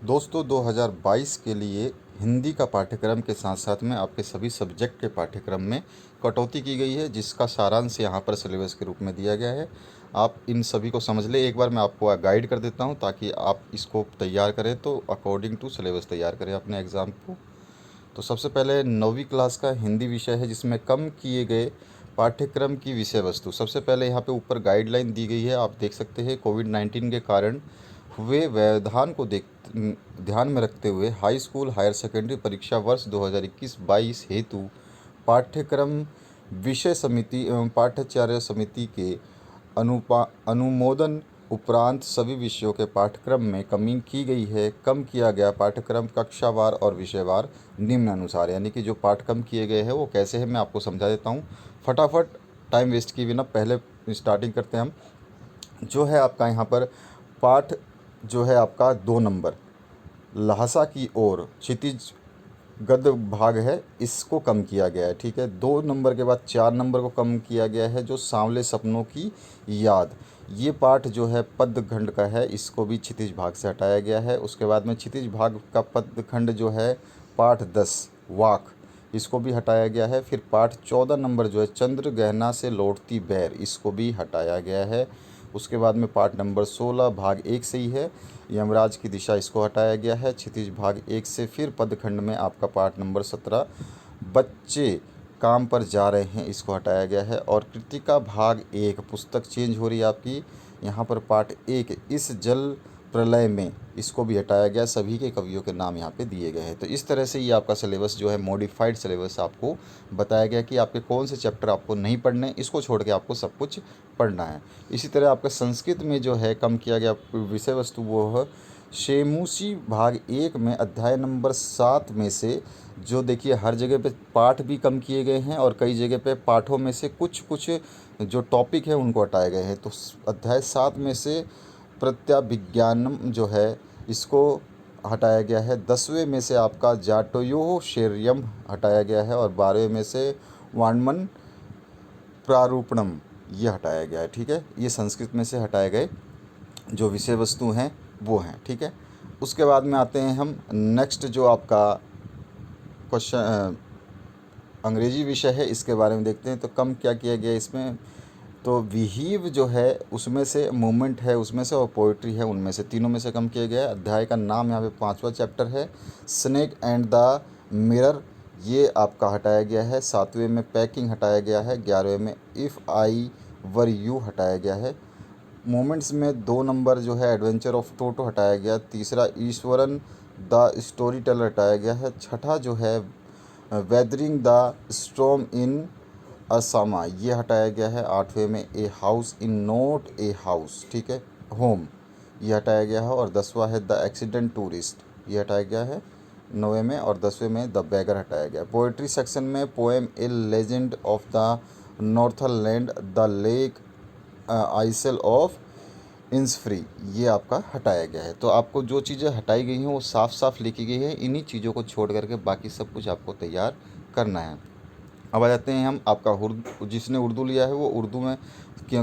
दोस्तों 2022 के लिए हिंदी का पाठ्यक्रम के साथ साथ में आपके सभी सब्जेक्ट के पाठ्यक्रम में कटौती की गई है, जिसका सारांश यहाँ पर सिलेबस के रूप में दिया गया है। आप इन सभी को समझ लें। एक बार मैं आपको गाइड कर देता हूँ ताकि आप इसको तैयार करें, तो अकॉर्डिंग टू सिलेबस तैयार करें अपने एग्ज़ाम को। तो सबसे पहले 9वीं क्लास का हिंदी विषय है, जिसमें कम किए गए पाठ्यक्रम की विषय वस्तु। सबसे पहले यहाँ पे ऊपर गाइडलाइन दी गई है, आप देख सकते हैं। कोविड-19 के कारण हुए व्यवधान को ध्यान में रखते हुए हाई स्कूल हायर सेकेंडरी परीक्षा वर्ष 2021-22 हेतु पाठ्यक्रम विषय समिति एवं पाठ्यचर्या समिति के अनुमोदन उपरांत सभी विषयों के पाठ्यक्रम में कमी की गई है। कम किया गया पाठ्यक्रम कक्षावार और विषयवार निम्नानुसार, यानी कि जो पाठ कम किए गए हैं वो कैसे हैं, मैं आपको समझा देता हूँ। फटाफट टाइम वेस्ट किए बिना पहले स्टार्टिंग करते हैं हम। जो है आपका यहाँ पर पाठ जो है आपका 2 नंबर लहसा की ओर क्षितिज गद्य भाग है, इसको कम किया गया है। ठीक है, 2 नंबर के बाद 4 नंबर को कम किया गया है, जो सांवले सपनों की याद। ये पाठ जो है पद्यखंड का है, इसको भी क्षितिज भाग से हटाया गया है। उसके बाद में क्षितिज भाग का पद्यखंड जो है पाठ 10 वाक, इसको भी हटाया गया है। फिर पाठ 14 नंबर जो है चंद्र गहना से लौटती बैर, इसको भी हटाया गया है। उसके बाद में पाठ नंबर 16 भाग 1 से ही है, यमराज की दिशा, इसको हटाया गया है क्षितिज भाग 1 से। फिर पदखंड में आपका पाठ नंबर 17 बच्चे काम पर जा रहे हैं, इसको हटाया गया है। और कृतिका भाग 1 पुस्तक चेंज हो रही है आपकी, यहाँ पर पाठ 1 इस जल प्रलय में, इसको भी हटाया गया। सभी के कवियों के नाम यहाँ पे दिए गए हैं। तो इस तरह से ये आपका सिलेबस जो है मॉडिफाइड सिलेबस आपको बताया गया कि आपके कौन से चैप्टर आपको नहीं पढ़ने, इसको छोड़ के आपको सब कुछ पढ़ना है। इसी तरह आपका संस्कृत में जो है कम किया गया विषय वस्तु वो है शेमूसी भाग 1 में अध्याय नंबर 7 में से, जो देखिए हर जगह पे पाठ भी कम किए गए हैं और कई जगह पे पाठों में से कुछ कुछ जो टॉपिक है उनको हटाए गए हैं। तो अध्याय 7 में से प्रत्याभिज्ञानम जो है इसको हटाया गया है। 10वें में से आपका जाटयो शेर्यम हटाया गया है और 12वें में से वाणमन प्रारूपणम ये हटाया गया है। ठीक है, ये संस्कृत में से हटाए गए जो विषय वस्तु हैं वो हैं। ठीक है, उसके बाद में आते हैं हम नेक्स्ट जो आपका क्वेश्चन अंग्रेजी विषय है, इसके बारे में देखते हैं। तो कम क्या किया गया इसमें, तो विहीव जो है उसमें से मूवमेंट है उसमें से, और पोइट्री है उनमें से, तीनों में से कम किया गया है। अध्याय का नाम यहाँ पे 5वां चैप्टर है स्नेक एंड द मिरर, ये आपका हटाया गया है। 7वें में पैकिंग हटाया गया है। 11वें में इफ़ आई वर यू हटाया गया है। मोमेंट्स में 2 नंबर जो है एडवेंचर ऑफ टोटो हटाया गया। तीसरा ईश्वरन द स्टोरी टेलर हटाया गया है। छठा जो है वेदरिंग द स्टॉर्म इन असामा, ये हटाया गया है। 8वें में a house in note a house, ठीक है, होम, ये हटाया गया है। और 10वां है द एक्सीडेंट टूरिस्ट, ये हटाया गया है 9वें में। और 10वें में द बैगर हटाया गया। पोइट्री सेक्शन में poem a legend of the Northland the lake isle of Innisfree, ये आपका हटाया गया है। तो आपको जो चीज़ें हटाई गई हैं वो साफ साफ लिखी गई है। इन्हीं चीज़ों को छोड़ करके बाकी सब कुछ आपको तैयार करना है। अब आ जाते हैं हम आपका जिसने उर्दू लिया है वो उर्दू में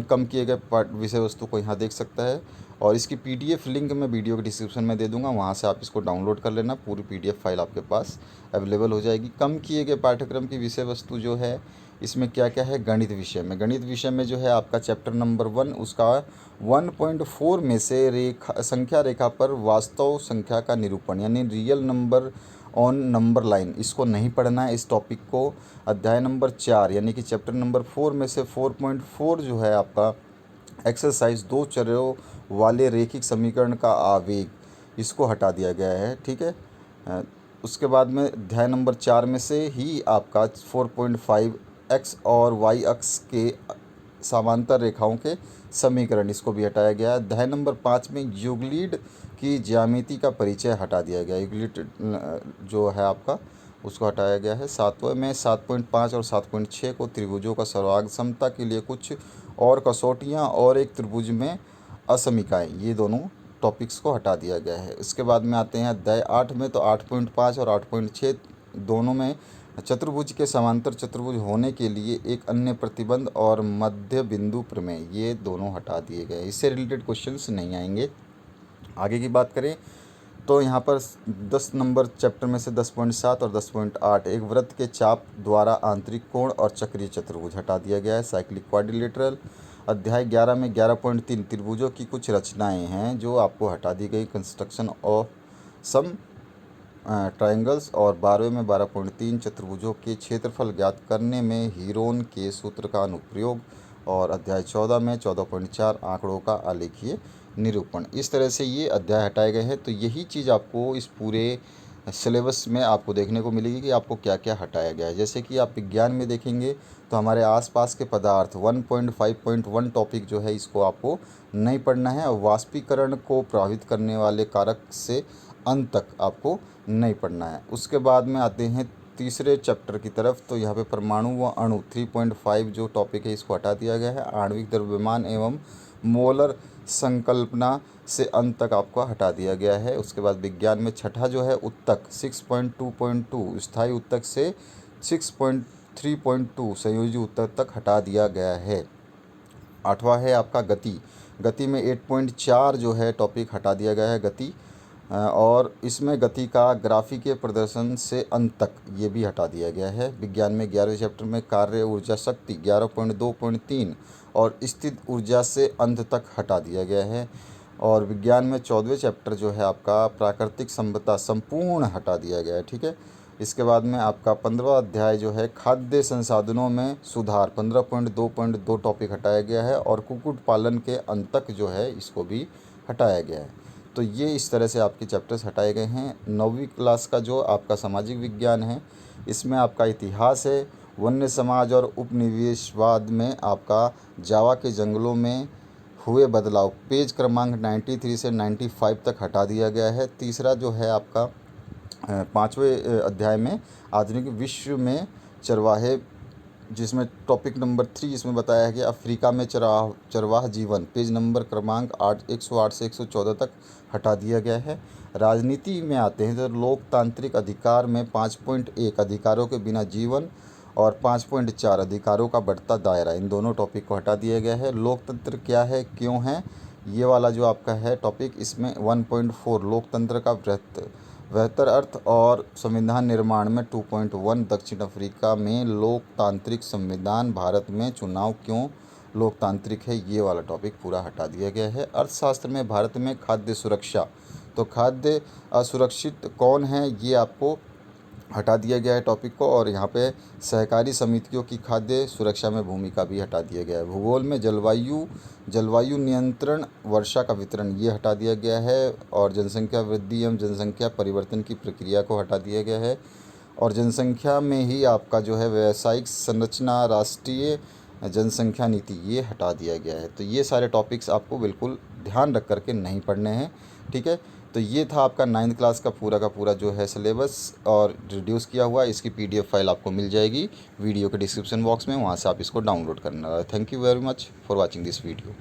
कम किए गए पाठ विषय वस्तु को यहाँ देख सकता है। और इसकी पीडीएफ लिंक मैं वीडियो के डिस्क्रिप्शन में दे दूंगा, वहाँ से आप इसको डाउनलोड कर लेना। पूरी पीडीएफ फाइल आपके पास अवेलेबल हो जाएगी। कम किए गए पाठ्यक्रम की विषय वस्तु जो है इसमें क्या क्या है, गणित विषय में। गणित विषय में जो है आपका चैप्टर नंबर 1 उसका 1.4 में से रेखा संख्या रेखा पर वास्तव संख्या का निरूपण, यानी real number on number line, इसको नहीं पढ़ना है इस टॉपिक को। अध्याय नंबर 4 यानी कि चैप्टर नंबर 4 में से 4.4 जो है आपका एक्सरसाइज 2 चरों वाले रैखिक समीकरण का आवेग, इसको हटा दिया गया है। ठीक है, उसके बाद में अध्याय नंबर 4 में से ही आपका 4.5 एक्स और वाई अक्ष के समांतर रेखाओं के समीकरण, इसको भी हटाया गया है। अध्याय नंबर 5 में यूक्लिड की ज्यामिति का परिचय हटा दिया गया। यूक्लिड जो है आपका उसको हटाया गया है। 7वें में 7.5 और 7.6 को त्रिभुजों का सर्वांग समता के लिए कुछ और कसौटियाँ और एक त्रिभुज में असमिकाएँ, ये दोनों टॉपिक्स को हटा दिया गया है। इसके बाद में आते हैं अध्याय 8 में, तो 8.5 और 8.6 दोनों में चतुर्भुज के समांतर चतुर्भुज होने के लिए एक अन्य प्रतिबंध और मध्य बिंदु प्रमेय, ये दोनों हटा दिए गए। इससे रिलेटेड क्वेश्चंस नहीं आएंगे। आगे की बात करें तो यहाँ पर 10 नंबर चैप्टर में से 10.7 और 10.8 एक वृत्त के चाप द्वारा आंतरिक कोण और चक्रीय चतुर्भुज हटा दिया गया है। साइक्लिक क्वाड्रिलेटरल अध्याय 11 में 11.3 त्रिभुजों की कुछ रचनाएं हैं जो आपको हटा दी गई। कंस्ट्रक्शन ऑफ सम ट्रायंगल्स और 12वें में 12.3 चतुर्भुजों के क्षेत्रफल ज्ञात करने में हीरोन के सूत्र का अनुप्रयोग। और अध्याय 14 में 14.4 आंकड़ों का आलेखीय निरूपण। इस तरह से ये अध्याय हटाए गए हैं। तो यही चीज़ आपको इस पूरे सिलेबस में आपको देखने को मिलेगी कि आपको क्या क्या हटाया गया है। जैसे कि आप विज्ञान में देखेंगे तो हमारे आसपास के पदार्थ 1.5.1 टॉपिक जो है इसको आपको नहीं पढ़ना है, और वाष्पीकरण को प्रभावित करने वाले कारक से अंत तक आपको नहीं पढ़ना है। उसके बाद में आते हैं तीसरे चैप्टर की तरफ। तो यहाँ पे परमाणु व अणु 3.5 जो टॉपिक है इसको हटा दिया गया है। आणविक द्रव्यमान एवं मोलर संकल्पना से अंत तक आपको हटा दिया गया है। उसके बाद विज्ञान में छठा जो है उत्तक 6.2.2 स्थायी उत्तक से 6.3.2 संयोजी उत्तक तक हटा दिया गया है। आठवां है आपका गति। गति में 8.4 जो है टॉपिक हटा दिया गया है गति, और इसमें गति का ग्राफिकीय प्रदर्शन से अंत तक ये भी हटा दिया गया है। विज्ञान में 11वें चैप्टर में कार्य ऊर्जा शक्ति 11.2.3 और स्थित ऊर्जा से अंत तक हटा दिया गया है। और विज्ञान में 14वें चैप्टर जो है आपका प्राकृतिक संपदा संपूर्ण हटा दिया गया है। ठीक है। इसके बाद में आपका 15वां अध्याय जो है खाद्य संसाधनों में सुधार 15.2.2 टॉपिक हटाया गया है, और कुक्कुट पालन के अंत तक जो है इसको भी हटाया गया है। तो ये इस तरह से आपके चैप्टर्स हटाए गए हैं। 9वीं क्लास का जो आपका सामाजिक विज्ञान है इसमें आपका इतिहास है, वन्य समाज और उपनिवेशवाद में आपका जावा के जंगलों में हुए बदलाव पेज क्रमांक 93 से 95 तक हटा दिया गया है। तीसरा जो है आपका 5वें अध्याय में आधुनिक विश्व में चरवाहे, जिसमें टॉपिक नंबर 3 इसमें बताया है कि अफ्रीका में चरवाह जीवन पेज नंबर क्रमांक 108 से 114 तक हटा दिया गया है। राजनीति में आते हैं तो लोकतांत्रिक अधिकार में 5.1 अधिकारों के बिना जीवन और 5.4 अधिकारों का बढ़ता दायरा, इन दोनों टॉपिक को हटा दिया गया है। लोकतंत्र क्या है, क्यों है, ये वाला जो आपका है टॉपिक, इसमें 1.4 लोकतंत्र का बेहतर अर्थ और संविधान निर्माण में 2.1 दक्षिण अफ्रीका में लोकतांत्रिक संविधान, भारत में चुनाव क्यों लोकतांत्रिक है, ये वाला टॉपिक पूरा हटा दिया गया है। अर्थशास्त्र में भारत में खाद्य सुरक्षा, तो खाद्य असुरक्षित कौन है ये आपको हटा दिया गया है टॉपिक को, और यहाँ पे सहकारी समितियों की खाद्य सुरक्षा में भूमिका भी हटा दिया गया है। भूगोल में जलवायु नियंत्रण, वर्षा का वितरण, ये हटा दिया गया है। और जनसंख्या वृद्धि एवं जनसंख्या परिवर्तन की प्रक्रिया को हटा दिया गया है। और जनसंख्या में ही आपका जो है व्यावसायिक संरचना, राष्ट्रीय जनसंख्या नीति, ये हटा दिया गया है। तो ये सारे टॉपिक्स आपको बिल्कुल ध्यान रख करके नहीं पढ़ने हैं। ठीक है। तो ये था आपका 9th क्लास का पूरा जो है सिलेबस, और रिड्यूस किया हुआ इसकी PDF फाइल आपको मिल जाएगी वीडियो के डिस्क्रिप्शन बॉक्स में, वहाँ से आप इसको डाउनलोड करना। Thank you very much for watching this video.